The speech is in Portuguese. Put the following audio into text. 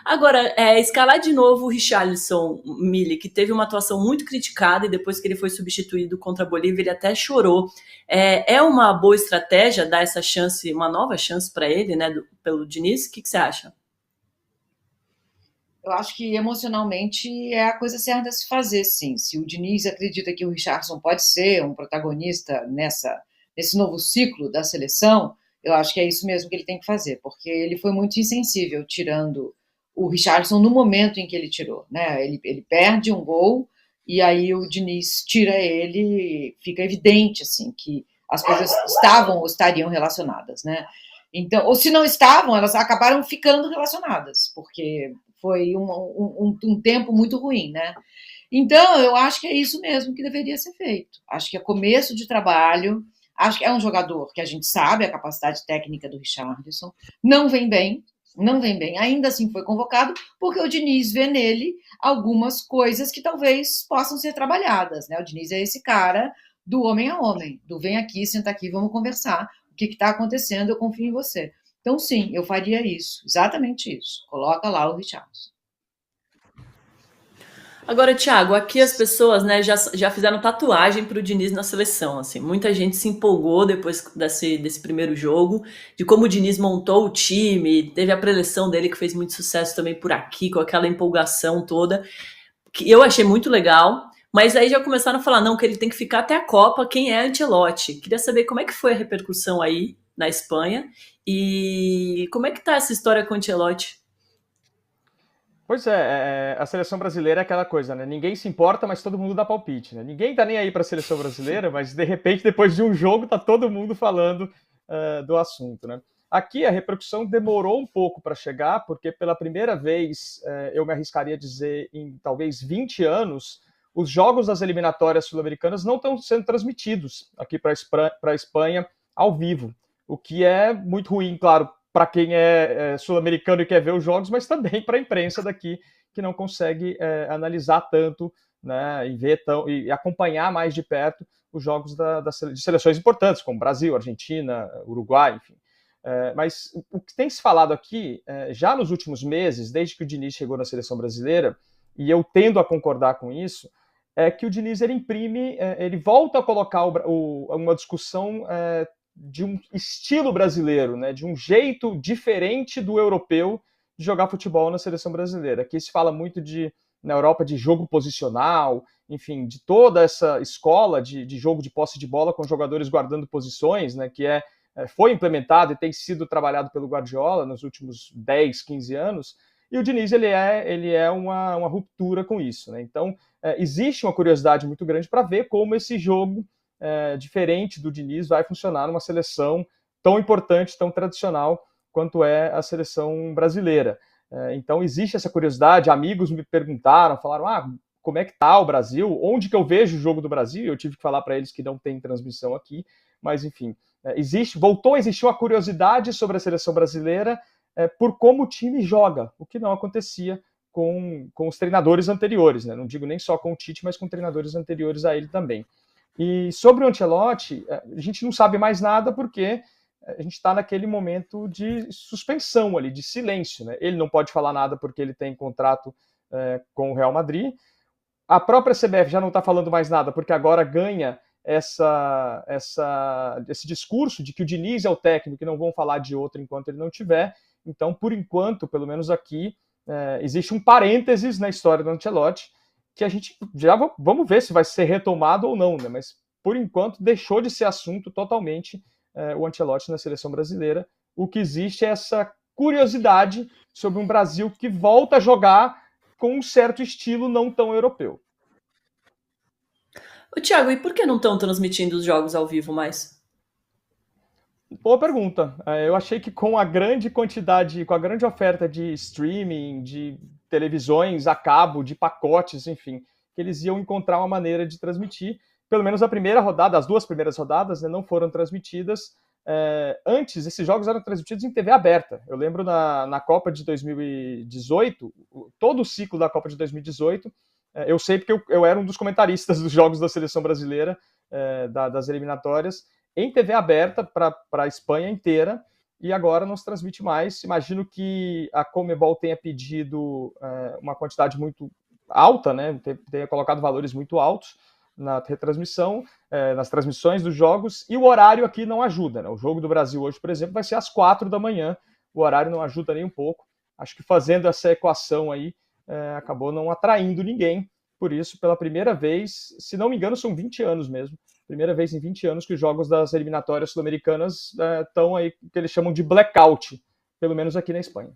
Agora, escalar de novo o Richarlison, Mili, que teve uma atuação muito criticada e depois que ele foi substituído contra a Bolívia, ele até chorou. É uma boa estratégia dar essa chance, uma nova chance para ele, né, pelo Diniz? O que você acha? Eu acho que emocionalmente é a coisa certa a se fazer, sim. Se o Diniz acredita que o Richarlison pode ser um protagonista nesse novo ciclo da seleção, eu acho que é isso mesmo que ele tem que fazer, porque ele foi muito insensível tirando o Richarlison no momento em que ele tirou, né? Ele perde um gol e aí o Diniz tira ele, e fica evidente assim que as coisas estavam ou estariam relacionadas, né? Então, ou se não estavam, elas acabaram ficando relacionadas, porque foi um tempo muito ruim, né? Então, eu acho que é isso mesmo que deveria ser feito. Acho que é começo de trabalho. Acho que é um jogador que a gente sabe a capacidade técnica do Richarlison. Não vem bem, não vem bem. Ainda assim foi convocado porque o Diniz vê nele algumas coisas que talvez possam ser trabalhadas, né? O Diniz é esse cara do homem a homem, do vem aqui, senta aqui, vamos conversar. O que está acontecendo? Eu confio em você. Então, sim, eu faria isso, exatamente isso. Coloca lá o Richarlison. Agora, Thiago, aqui as pessoas, né, já fizeram tatuagem pro Diniz na seleção, assim. Muita gente se empolgou depois desse primeiro jogo, de como o Diniz montou o time, teve a preleção dele que fez muito sucesso também por aqui, com aquela empolgação toda, que eu achei muito legal, mas aí já começaram a falar, não, que ele tem que ficar até a Copa, quem é Ancelotti? Queria saber como é que foi a repercussão aí na Espanha e como é que tá essa história com o Ancelotti? Pois é, a seleção brasileira é aquela coisa, né? Ninguém se importa, mas todo mundo dá palpite, né? Ninguém tá nem aí para a seleção brasileira, mas de repente, depois de um jogo, tá todo mundo falando do assunto, né? Aqui a repercussão demorou um pouco para chegar, porque pela primeira vez, eu me arriscaria a dizer, em talvez 20 anos, os jogos das eliminatórias sul-americanas não estão sendo transmitidos aqui para a Espanha ao vivo, o que é muito ruim, claro, para quem é sul-americano e quer ver os jogos, mas também para a imprensa daqui que não consegue analisar tanto, né, e ver e acompanhar mais de perto os jogos de seleções importantes, como Brasil, Argentina, Uruguai, enfim. Mas o que tem se falado aqui, já nos últimos meses, desde que o Diniz chegou na seleção brasileira, e eu tendo a concordar com isso, é que o Diniz ele imprime, ele volta a colocar uma discussão de um estilo brasileiro, né, de um jeito diferente do europeu de jogar futebol na seleção brasileira. Aqui se fala muito na Europa de jogo posicional, enfim, de toda essa escola de jogo de posse de bola com jogadores guardando posições, né, que foi implementado e tem sido trabalhado pelo Guardiola nos últimos 10, 15 anos, e o Diniz ele é uma ruptura com isso, né? Então, existe uma curiosidade muito grande para ver como esse jogo diferente do Diniz vai funcionar numa seleção tão importante, tão tradicional quanto é a seleção brasileira. Então existe essa curiosidade, amigos me perguntaram, falaram, como é que tá o Brasil? Onde que eu vejo o jogo do Brasil? Eu tive que falar para eles que não tem transmissão aqui, mas enfim, voltou a existir uma curiosidade sobre a seleção brasileira por como o time joga, o que não acontecia com os treinadores anteriores, né? Não digo nem só com o Tite, mas com treinadores anteriores a ele também. E sobre o Ancelotti, a gente não sabe mais nada porque a gente está naquele momento de suspensão ali, de silêncio, né? Ele não pode falar nada porque ele tem contrato com o Real Madrid. A própria CBF já não está falando mais nada porque agora ganha esse discurso de que o Diniz é o técnico e não vão falar de outro enquanto ele não tiver. Então, por enquanto, pelo menos aqui, existe um parênteses na história do Ancelotti, que a gente já vamos ver se vai ser retomado ou não, né? Mas por enquanto deixou de ser assunto totalmente o Ancelotti na seleção brasileira. O que existe é essa curiosidade sobre um Brasil que volta a jogar com um certo estilo não tão europeu. Ô, Thiago, e por que não estão transmitindo os jogos ao vivo mais? Boa pergunta. Eu achei que com a grande quantidade, com a grande oferta de streaming, de televisões a cabo, de pacotes, enfim, que eles iam encontrar uma maneira de transmitir. Pelo menos a primeira rodada, as duas primeiras rodadas, né, não foram transmitidas. Antes, esses jogos eram transmitidos em TV aberta. Eu lembro na Copa de 2018, todo o ciclo da Copa de 2018, eu sei porque eu era um dos comentaristas dos jogos da seleção brasileira, das eliminatórias, em TV aberta para a Espanha inteira, e agora não se transmite mais. Imagino que a Conmebol tenha pedido uma quantidade muito alta, né? Tenha colocado valores muito altos na retransmissão, nas transmissões dos jogos, e o horário aqui não ajuda, né? O jogo do Brasil hoje, por exemplo, vai ser às 4 da manhã, o horário não ajuda nem um pouco. Acho que fazendo essa equação aí, acabou não atraindo ninguém. Por isso, pela primeira vez, se não me engano, são 20 anos mesmo, primeira vez em 20 anos que os jogos das eliminatórias sul-americanas estão aí, que eles chamam de blackout, pelo menos aqui na Espanha.